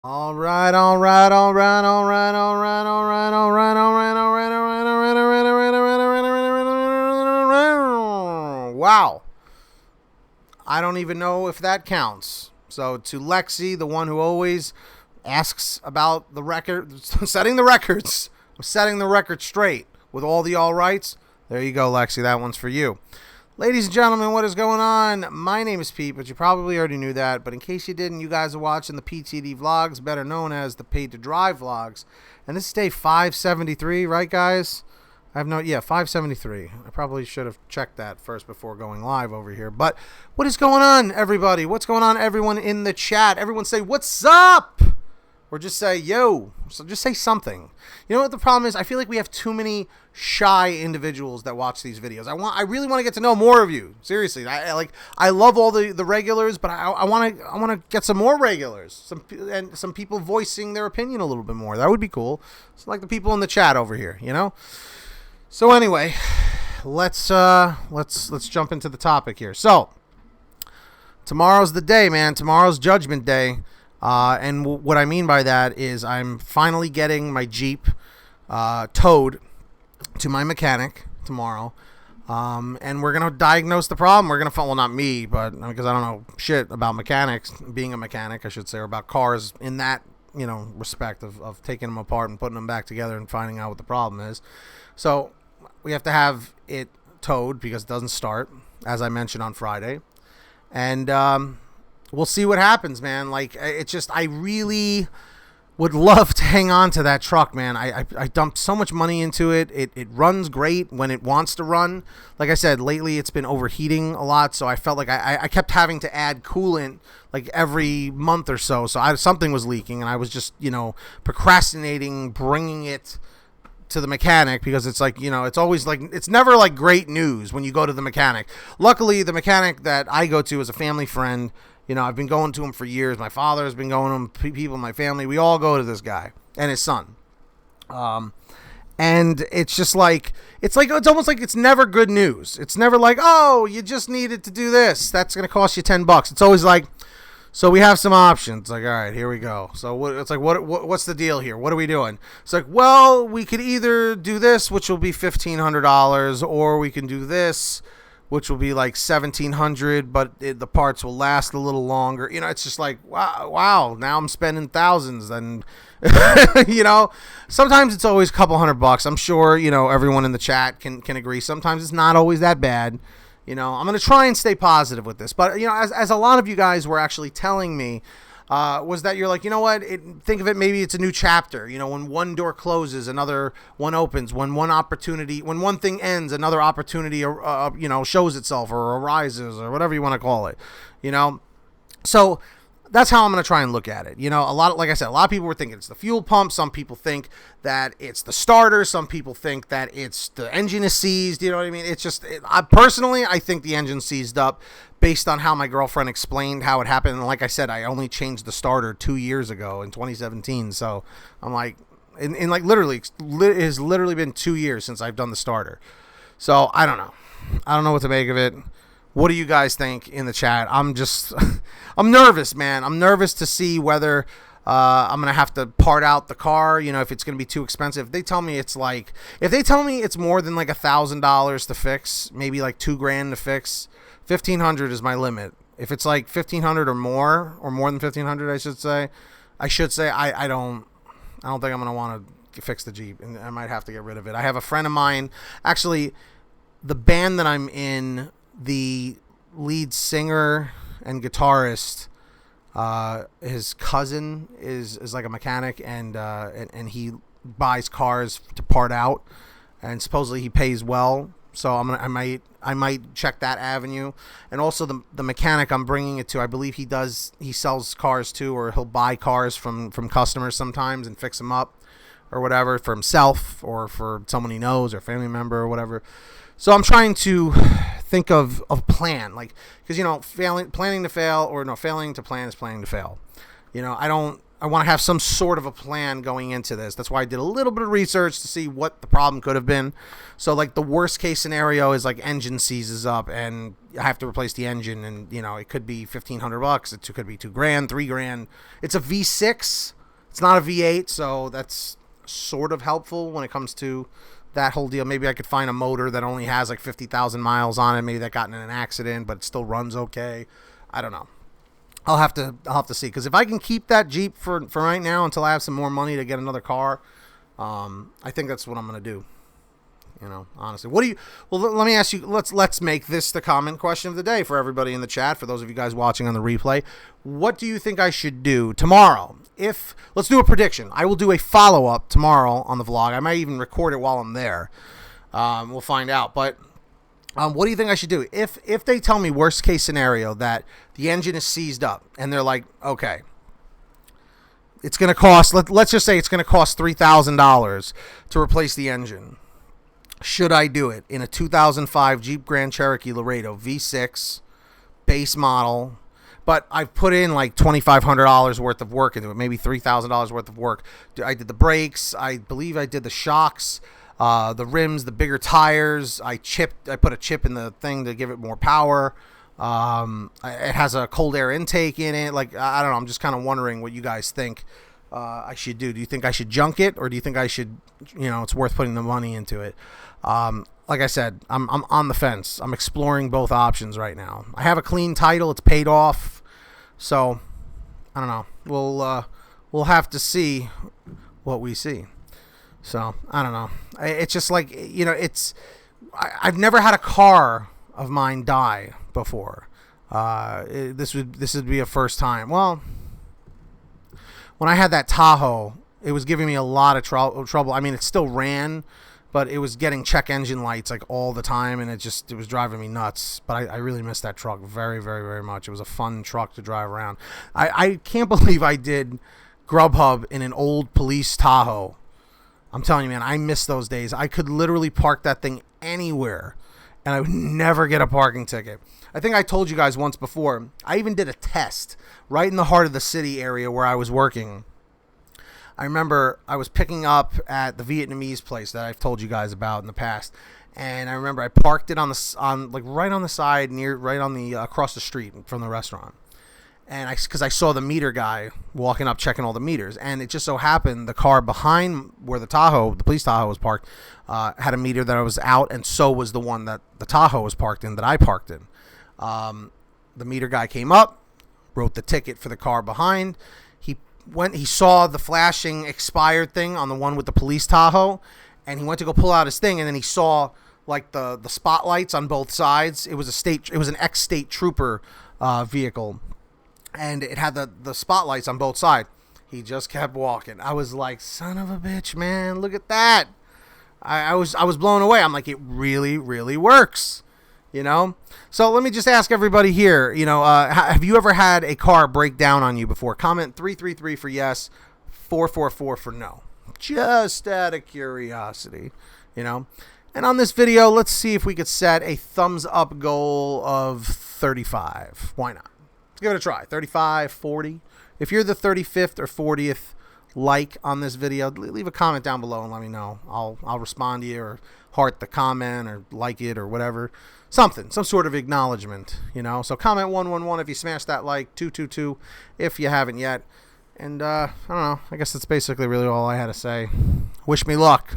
All right, all right, all right, all right, all right, all right, all right, all right, all right, all right, all right, all right, all right, all right. Wow. I don't even know if that counts. So to Lexi, the one who always asks about the record, setting the records. I'm setting the record straight with all the all rights. There you go, Lexi. That one's for you. Ladies and gentlemen, what is going on? My name is Pete, but you probably already knew that. But in case you didn't, you guys are watching the PTD Vlogs, better known as the Paid to Drive Vlogs. And this is day 573, right, guys? 573. I probably should have checked that first before going live over here. But what is going on, everybody? What's going on, everyone in the chat? Everyone say, what's up? Or just say, yo. So just say something. You know what the problem is? I feel like we have too many shy individuals that watch these videos. I really want to get to know more of you. Seriously. I love all the regulars, but I want to get some more regulars. Some people voicing their opinion a little bit more. That would be cool. It's like the people in the chat over here, you know? So anyway, let's jump into the topic here. So, tomorrow's the day, man. Tomorrow's Judgment Day. And what I mean by that is I'm finally getting my Jeep towed to my mechanic tomorrow. And we're going to diagnose the problem. We're going to, well, not me, but because I don't know shit about mechanics, being a mechanic, I should say, or about cars in that, respect of taking them apart and putting them back together and finding out what the problem is. So we have to have it towed because it doesn't start, as I mentioned on Friday. And, we'll see what happens, man. I really would love to hang on to that truck, man. I dumped so much money into it. It runs great when it wants to run. Like I said, lately it's been overheating a lot, so I felt like I kept having to add coolant like every month or so. So something was leaking, and I was just, procrastinating bringing it to the mechanic because it's like, it's always like, it's never like great news when you go to the mechanic. Luckily, the mechanic that I go to is a family friend. I've been going to him for years. My father has been going to him. People in my family, we all go to this guy and his son. And it's just like, it's almost like it's never good news. It's never like, oh, you just needed to do this. That's going to cost you $10. It's always like, so we have some options. Like, all right, here we go. So what's the deal here? What are we doing? It's like, well, we could either do this, which will be $1,500, or we can do this, which will be like $1,700, but the parts will last a little longer. It's just like, wow, now I'm spending thousands. And, sometimes it's always a couple $100. I'm sure, everyone in the chat can agree. Sometimes it's not always that bad. I'm going to try and stay positive with this. But, as a lot of you guys were actually telling me, was that you're like, you know what, think of it, maybe it's a new chapter. When one door closes, another one opens. When one thing ends, another opportunity, shows itself or arises or whatever you want to call it, So that's how I'm going to try and look at it. Like I said, a lot of people were thinking it's the fuel pump. Some people think that it's the starter. Some people think that it's the engine is seized. You know what I mean? It's just, personally, I think the engine's seized up based on how my girlfriend explained how it happened. And like I said, I only changed the starter 2 years ago in 2017. So I'm like, in like literally, it has literally been 2 years since I've done the starter. So I don't know. I don't know what to make of it. What do you guys think in the chat? I'm nervous, man. I'm nervous to see whether I'm going to have to part out the car, if it's going to be too expensive. If they tell me it's more than like $1,000 to fix, maybe like $2,000 to fix, $1,500 is my limit. If it's like $1,500 or more than $1,500, I should say I don't think I'm going to want to fix the Jeep, and I might have to get rid of it. I have a friend of mine, actually, the band that I'm in, the lead singer and guitarist, his cousin is like a mechanic, and he buys cars to part out, and supposedly he pays well. So I might check that avenue. And also the mechanic I'm bringing it to, I believe he sells cars too, or he'll buy cars from customers sometimes and fix them up or whatever for himself or for someone he knows or family member or whatever. So I'm trying to think of a plan, like, because, failing to plan is planning to fail. I want to have some sort of a plan going into this. That's why I did a little bit of research to see what the problem could have been. So like the worst case scenario is like engine seizes up and I have to replace the engine, and it could be $1,500. It could be $2,000, $3,000. It's a V6. It's not a V8, so that's sort of helpful when it comes to that whole deal. Maybe I could find a motor that only has like 50,000 miles on it. Maybe that got in an accident, but it still runs okay. I don't know. I'll have to see, because if I can keep that Jeep for right now until I have some more money to get another car, I think that's what I'm gonna do. You know, honestly, what do you? Well, let me ask you. Let's make this the comment question of the day for everybody in the chat. For those of you guys watching on the replay, what do you think I should do tomorrow? Let's do a prediction. I will do a follow up tomorrow on the vlog. I might even record it while I'm there. We'll find out. But what do you think I should do if they tell me worst case scenario that the engine is seized up and they're like, okay, it's going to cost. Let's just say it's going to cost $3,000 to replace the engine. Should I do it in a 2005 Jeep Grand Cherokee Laredo V6 base model? But I've put in like $2,500 worth of work into it, maybe $3,000 worth of work. I did the brakes. I believe I did the shocks, the rims, the bigger tires. I put a chip in the thing to give it more power. It has a cold air intake in it. Like, I don't know. I'm just kind of wondering what you guys think I should do. Do you think I should junk it, or do you think I should, it's worth putting the money into it? Like I said, I'm on the fence. I'm exploring both options right now. I have a clean title. It's paid off. So, I don't know. We'll have to see what we see. So, I don't know. It's just like, I've never had a car of mine die before. This would be a first time. Well, when I had that Tahoe, it was giving me a lot of trouble. I mean, it still ran, but it was getting check engine lights like all the time, and it was driving me nuts. But I really missed that truck very, very, very much. It was a fun truck to drive around. I can't believe I did GrubHub in an old police Tahoe. I'm telling you, man, I miss those days. I could literally park that thing anywhere, and I would never get a parking ticket. I think I told you guys once before, I even did a test right in the heart of the city area where I was working. I remember I was picking up at the Vietnamese place that I've told you guys about in the past, and I remember I parked it right on the side, across the street from the restaurant, and because I saw the meter guy walking up checking all the meters, and it just so happened the car behind where the police Tahoe was parked, had a meter that I was out, and so was the one that the Tahoe was parked in that I parked in. The meter guy came up, wrote the ticket for the car behind. He saw the flashing expired thing on the one with the police Tahoe, and he went to go pull out his thing, and then he saw like the spotlights on both sides. It was an ex-state trooper vehicle, and it had the spotlights on both sides. He just kept walking. I was like, son of a bitch, man, look at that. I was blown away. I'm like, it really, really works. So let me just ask everybody here, have you ever had a car break down on you before? Comment 333 for yes, 444 for no. Just out of curiosity, And on this video, let's see if we could set a thumbs up goal of 35. Why not? Let's give it a try. 35, 40. If you're the 35th or 40th like on this video, leave a comment down below and let me know. I'll respond to you, or heart the comment, or like it, or whatever. Some sort of acknowledgement, So comment 111 if you smashed that like, 222 if you haven't yet. And I don't know. I guess that's basically really all I had to say. Wish me luck.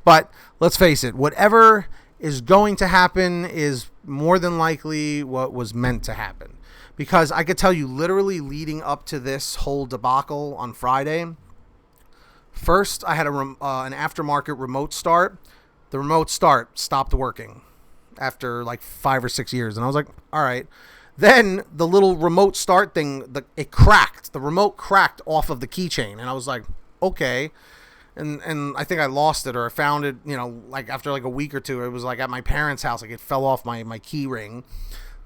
But let's face it, whatever is going to happen is more than likely what was meant to happen. Because I could tell you, literally leading up to this whole debacle on Friday, first I had an aftermarket remote start. The remote start stopped working after like 5 or 6 years, and I was like, all right. Then the little remote start thing, it cracked. The remote cracked off of the keychain, and I was like, okay. And I think I lost it, or I found it, like after like a week or two. It was like at my parents' house, like it fell off my key ring.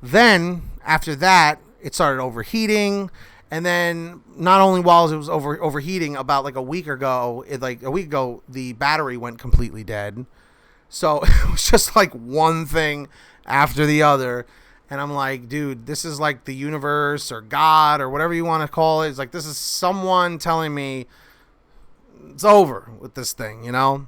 Then after that, it started overheating, and then not only while it was overheating, about like a week ago, the battery went completely dead. So it was just like one thing after the other. And I'm like, dude, this is like the universe or God or whatever you want to call it. It's like, this is someone telling me it's over with this thing, And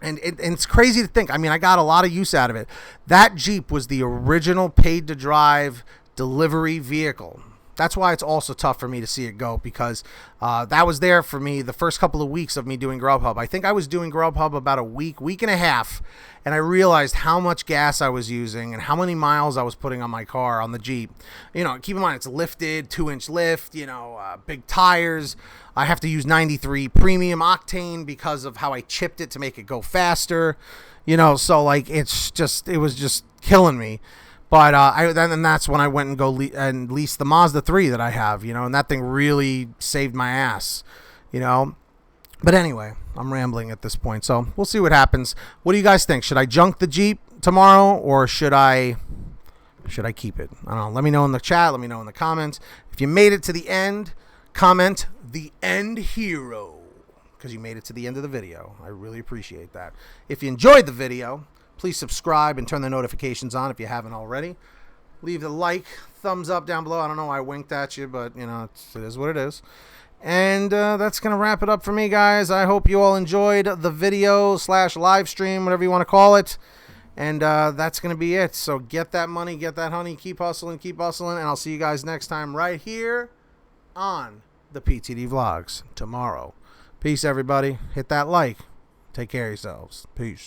it's crazy to think. I mean, I got a lot of use out of it. That Jeep was the original paid to drive delivery vehicle. That's why it's also tough for me to see it go, because that was there for me the first couple of weeks of me doing GrubHub. I think I was doing GrubHub about a week and a half, and I realized how much gas I was using and how many miles I was putting on my car, on the Jeep. You know, keep in mind, it's lifted, 2-inch lift, you know, big tires. I have to use 93 premium octane because of how I chipped it to make it go faster. You know, so like it was just killing me. But then that's when I went and leased the Mazda 3 that I have, you know, and that thing really saved my ass, you know. But anyway, I'm rambling at this point, so we'll see what happens. What do you guys think? Should I junk the Jeep tomorrow, or should I keep it? I don't know. Let me know in the chat. Let me know in the comments. If you made it to the end, comment "The End Hero," because you made it to the end of the video. I really appreciate that. If you enjoyed the video, please subscribe and turn the notifications on if you haven't already. Leave a like, thumbs up down below. I don't know why I winked at you, but, you know, it is what it is. And that's going to wrap it up for me, guys. I hope you all enjoyed the video / live stream, whatever you want to call it. And that's going to be it. So get that money, get that honey, keep hustling, and I'll see you guys next time right here on the PTD Vlogs tomorrow. Peace, everybody. Hit that like. Take care of yourselves. Peace.